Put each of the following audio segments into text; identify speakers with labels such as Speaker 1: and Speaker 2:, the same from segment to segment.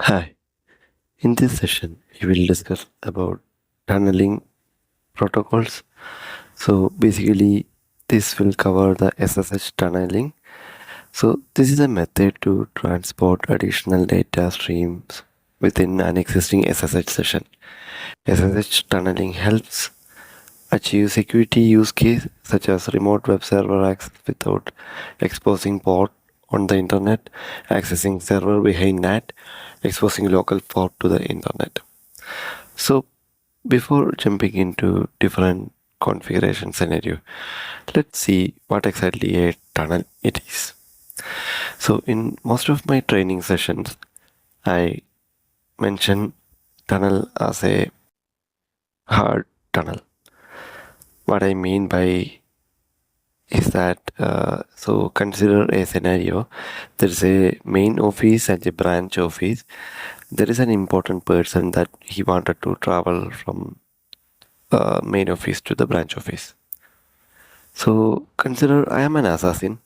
Speaker 1: Hi, in this session, we will discuss about tunneling protocols. So basically, this will cover the SSH tunneling. So this is a method to transport additional data streams within an existing SSH session. SSH tunneling helps achieve security use case such as remote web server access without exposing port on the internet, accessing server behind NAT, exposing local port to the internet. So before jumping into different configuration scenario, let's see what exactly a tunnel it is. So in most of my training sessions, I mention tunnel as a hard tunnel. What I mean by is that so consider a scenario. There's a main office and a branch office. There is an important person that he wanted to travel from main office to the branch office. So consider I am an assassin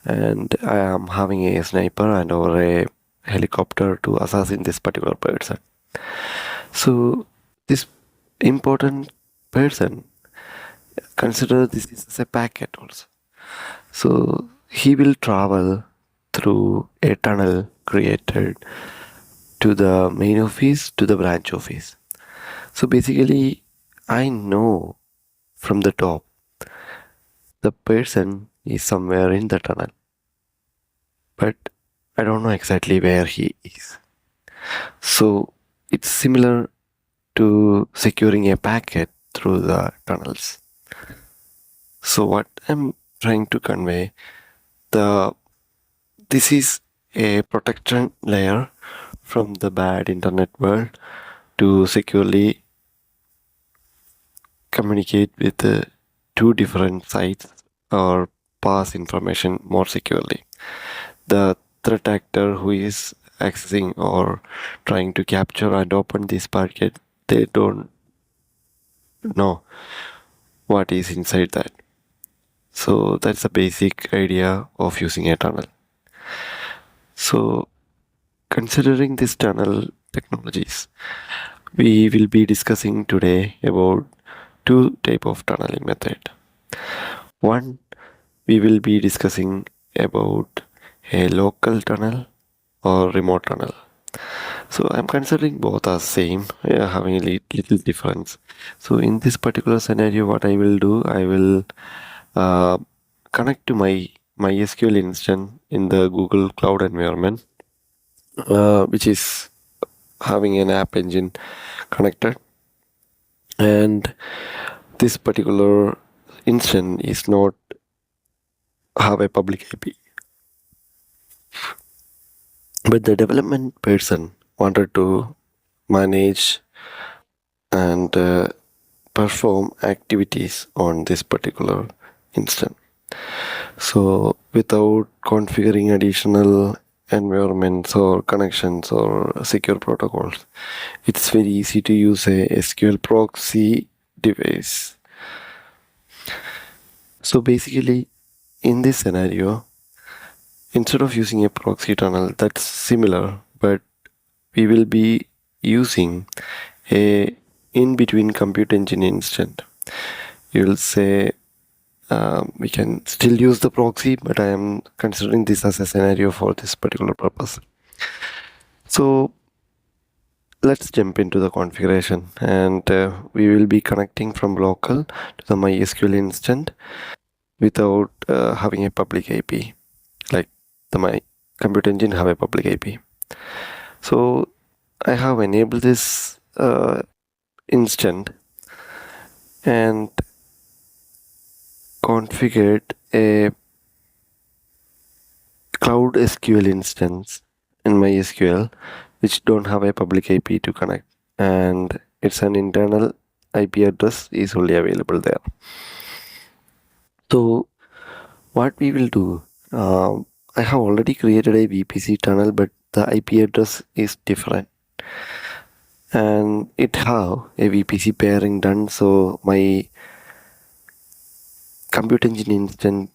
Speaker 1: and I am having a sniper and or a helicopter to assassin this particular person. So this important person, consider this is as a packet also. So he will travel through a tunnel created to the main office to the branch office. So basically I know from the top the person is somewhere in the tunnel, but I don't know exactly where he is. So it's similar to securing a packet through the tunnels. So what I'm trying to convey, the this is a protection layer from the bad internet world to securely communicate with the two different sites or pass information more securely. The threat actor who is accessing or trying to capture and open this packet, they don't know what is inside that. So that's the basic idea of using a tunnel. So considering this tunnel technologies, we will be discussing today about two type of tunneling method. One, we will be discussing about a local tunnel or remote tunnel. So I'm considering both are same, having a little difference. So in this particular scenario, what I will do, I will uh, connect to my MySQL instance in the Google Cloud environment, which is having an app engine connected, and this particular instance is not have a public IP, but the development person wanted to manage and perform activities on this particular instance. So without configuring additional environments or connections or secure protocols, it's very easy to use a SQL proxy device. So basically, in this scenario, instead of using a proxy tunnel, that's similar, but we will be using a in-between compute engine instant. You will say we can still use the proxy, but I am considering this as a scenario for this particular purpose. So let's jump into the configuration, and we will be connecting from local to the MySQL instance without having a public IP, like the my compute engine have a public IP. So I have enabled this instant and configured a Cloud SQL instance in MySQL which don't have a public IP to connect, and it's an internal IP address is only available there. So what we will do, I have already created a VPC tunnel, but the IP address is different, and it have a VPC pairing done, so my compute engine instance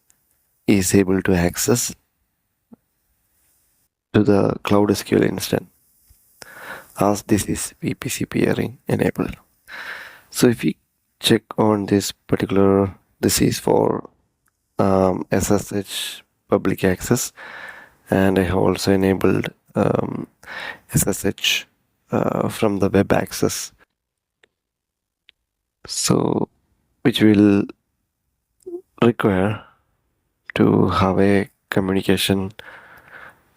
Speaker 1: is able to access to the Cloud SQL instance. as this is VPC peering enabled. So if we check on this particular, this is for SSH public access, and I have also enabled SSH from the web access, so which will require to have a communication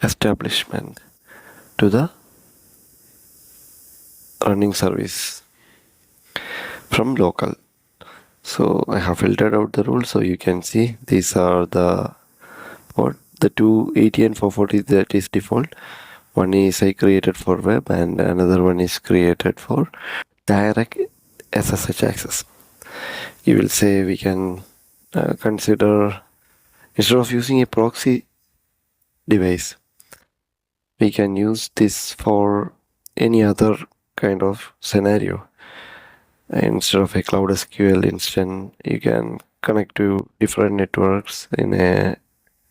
Speaker 1: establishment to the running service from local. So I have filtered out the rules, so you can see these are the the 280 and 440 that is default. One is I created for web and another one is created for direct SSH access. You will say we can consider, instead of using a proxy device, we can use this for any other kind of scenario. Instead of a Cloud SQL instance, you can connect to different networks in a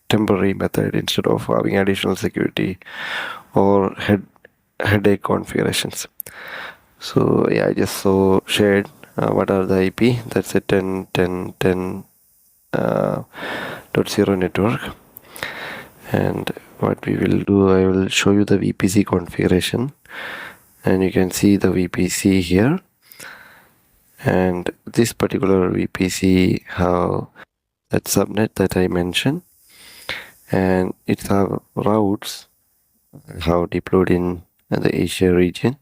Speaker 1: temporary method instead of having additional security or headache configurations. So yeah, I just shared what are the IP. That's a 10.10.10.0 network. And what we will do, I will show you the VPC configuration, and you can see the VPC here. And this particular VPC have that subnet that I mentioned, and it have routes how deployed in the Asia region.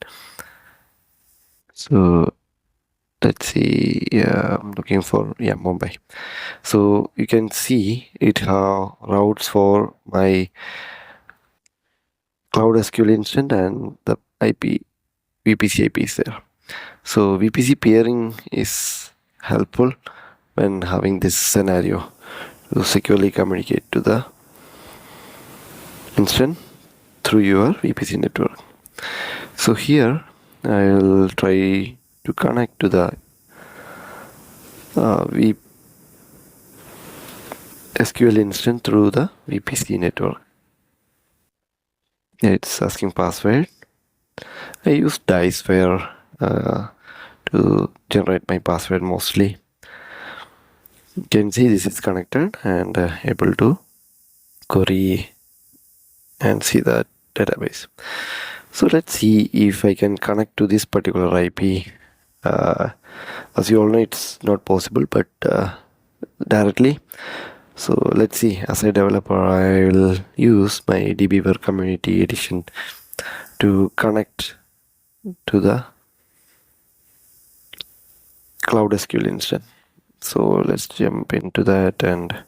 Speaker 1: So let's see, I'm looking for Mumbai. So you can see it have routes for my Cloud SQL instance and the IP VPC IP is there. So VPC peering is helpful when having this scenario to securely communicate to the instance through your VPC network. So here I will try to connect to the SQL instance through the VPC network. It's asking password. I use Diceware to generate my password mostly. You can see this is connected and able to query and see the database. So let's see if I can connect to this particular IP. As you all know, it's not possible, but directly. So let's see, as a developer, I will use my dbware community edition to connect to the Cloud SQL instance. So let's jump into that and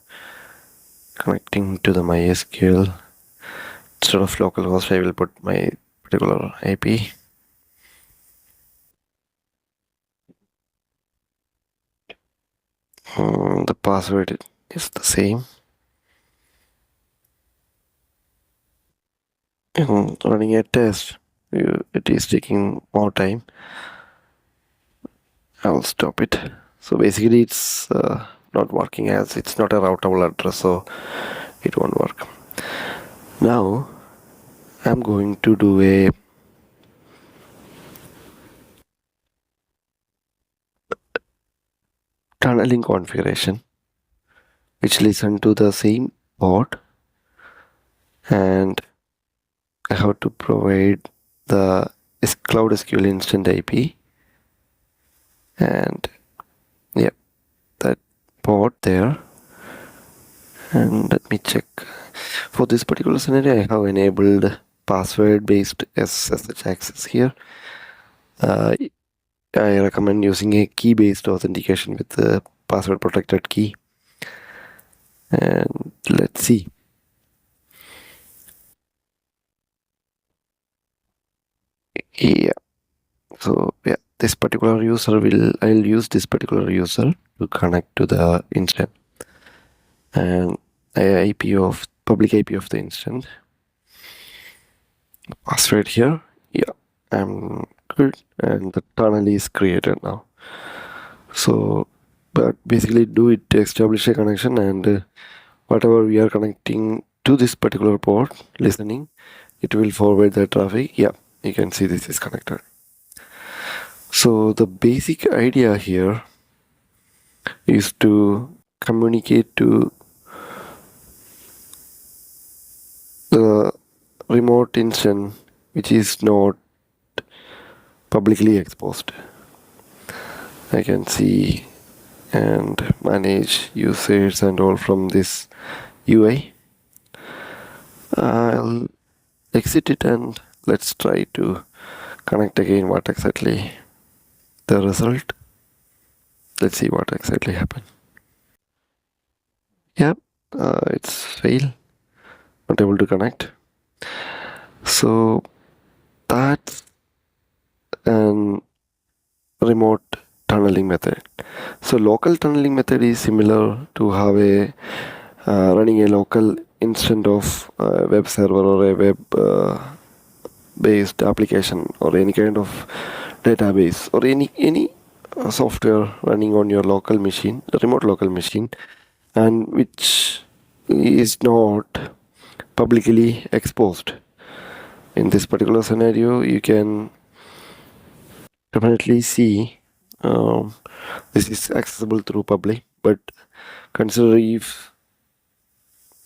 Speaker 1: connecting to the MySQL. Instead of localhost, I will put my particular IP. The password is the same. And running a test, it is taking more time. I'll stop it. So basically it's not working, as it's not a routable address, so it won't work. Now I'm going to do a tunneling configuration which listen to the same port, and I have to provide the Cloud SQL instant IP, and yeah, that port there. And let me check. For this particular scenario, I have enabled password based SSH access here. I recommend using a key based authentication with the password protected key. And let's see. Yeah, so yeah, this particular user I'll use this particular user to connect to the instance, and public IP of the instance. Password here. Yeah, I'm good, and the tunnel is created now. So but basically do it to establish a connection, and whatever we are connecting to this particular port listening, it will forward the traffic. Yeah, you can see this is connected. So the basic idea here is to communicate to the remote instance which is not publicly exposed. I can see and manage users and all from this UI. I'll exit it and let's try to connect again what exactly the result. Let's see what exactly happened. Yeah, it's fail, not able to connect. So that's an remote tunneling method. So local tunneling method is similar to how a running a local instance of a web server or a web based application or any kind of database or any software running on your local machine, remote local machine, and which is not publicly exposed. In this particular scenario, you can definitely see this is accessible through public, but consider if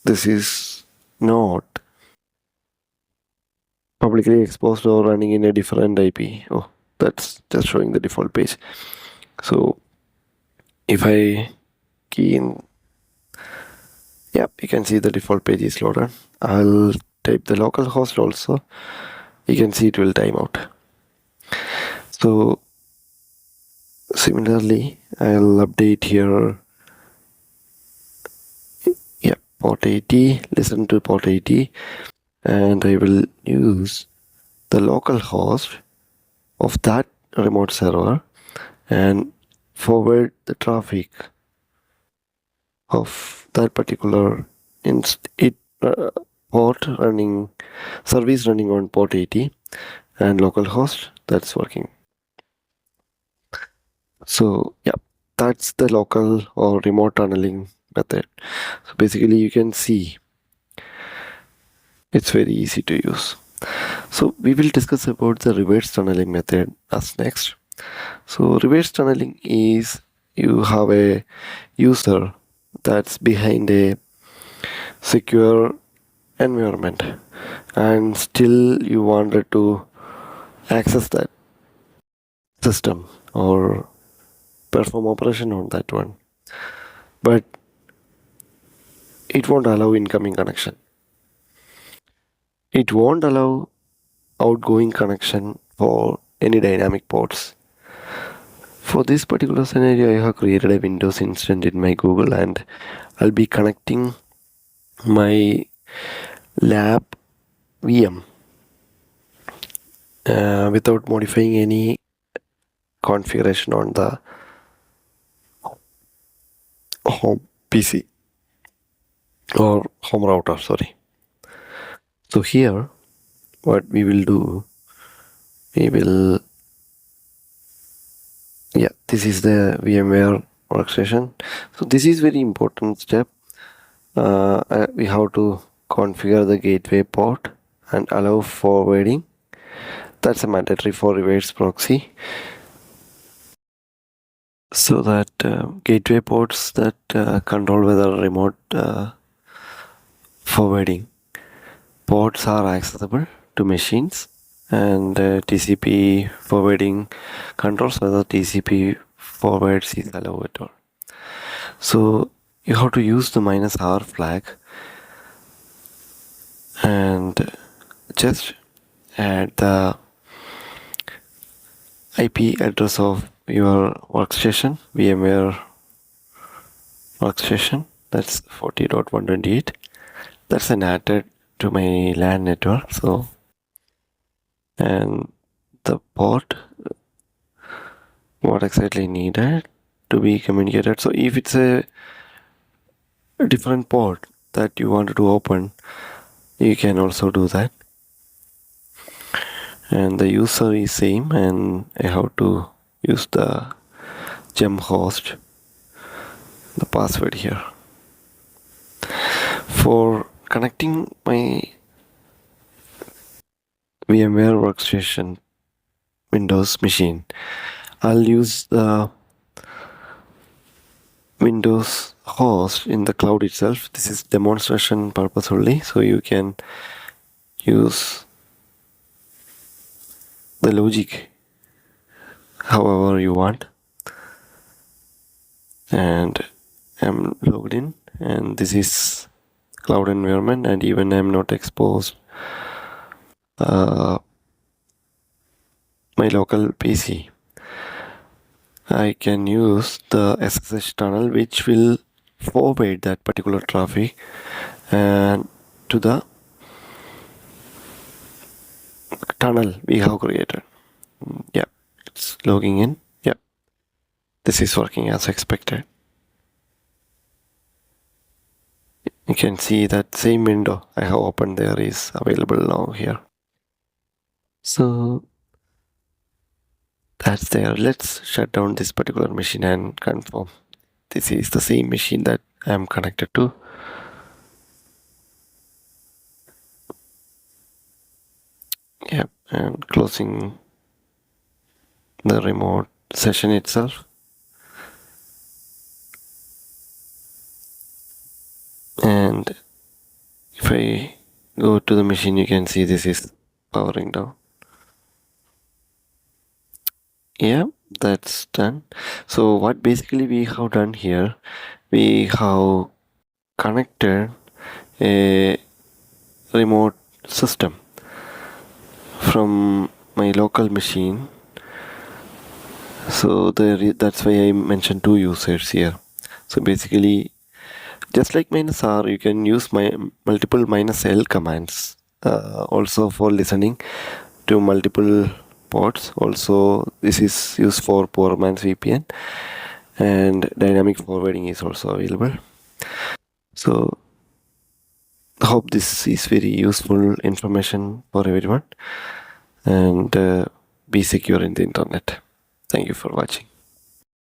Speaker 1: this is not publicly exposed or running in a different IP. Oh, that's just showing the default page. So if I key in, yep, you can see the default page is loaded. I'll type the local host also. You can see it will time out. So similarly, I'll update here. Yeah, port 80, listen to port 80, and I will use the local host of that remote server and forward the traffic of that particular port running, service running on port 80 and localhost that's working. So yeah, that's the local or remote tunneling method. So basically you can see it's very easy to use. So we will discuss about the reverse tunneling method as next. So reverse tunneling is you have a user that's behind a secure environment and still you wanted to access that system or perform operation on that one, but it won't allow incoming connection. It won't allow outgoing connection for any dynamic ports. For this particular scenario, I have created a Windows instance in my Google and I'll be connecting my lab VM without modifying any configuration on the home PC or home router, sorry. So here, what we will do, this is the VMware workstation. So this is very important step. We have to configure the gateway port and allow forwarding. That's a mandatory for reverse proxy. So that gateway ports that control whether remote forwarding ports are accessible to machines, and TCP forwarding controls whether TCP forwards is allowed at all. So you have to use the -R flag and just add the IP address of your workstation, VMware workstation, that's 40.128. That's an added to my LAN network. So, and the port, what exactly needed to be communicated. So if it's a different port that you wanted to open, you can also do that. And the user is same, and I have to use the gem host, the password here. For connecting my VMware workstation Windows machine. I'll use the Windows host in the cloud itself. This is demonstration purpose only, so you can use the logic however you want. And I'm logged in, and this is cloud environment, and even I'm not exposed my local PC. I can use the SSH tunnel, which will forward that particular traffic and to the tunnel we have created. Yeah, it's logging in. Yeah, this is working as expected. You can see that same window I have opened there is available now here. So that's there. Let's shut down this particular machine and confirm this is the same machine that I am connected to. Yep, and closing the remote session itself. And if I go to the machine, you can see this is powering down. Yeah, that's done. So what basically we have done here, we have connected a remote system from my local machine. So that's why I mentioned two users here. So basically, just like -r, you can use multiple -l commands also for listening to multiple ports. Also, this is used for poor man's VPN, and dynamic forwarding is also available. So I hope this is very useful information for everyone, and be secure in the internet. Thank you for watching.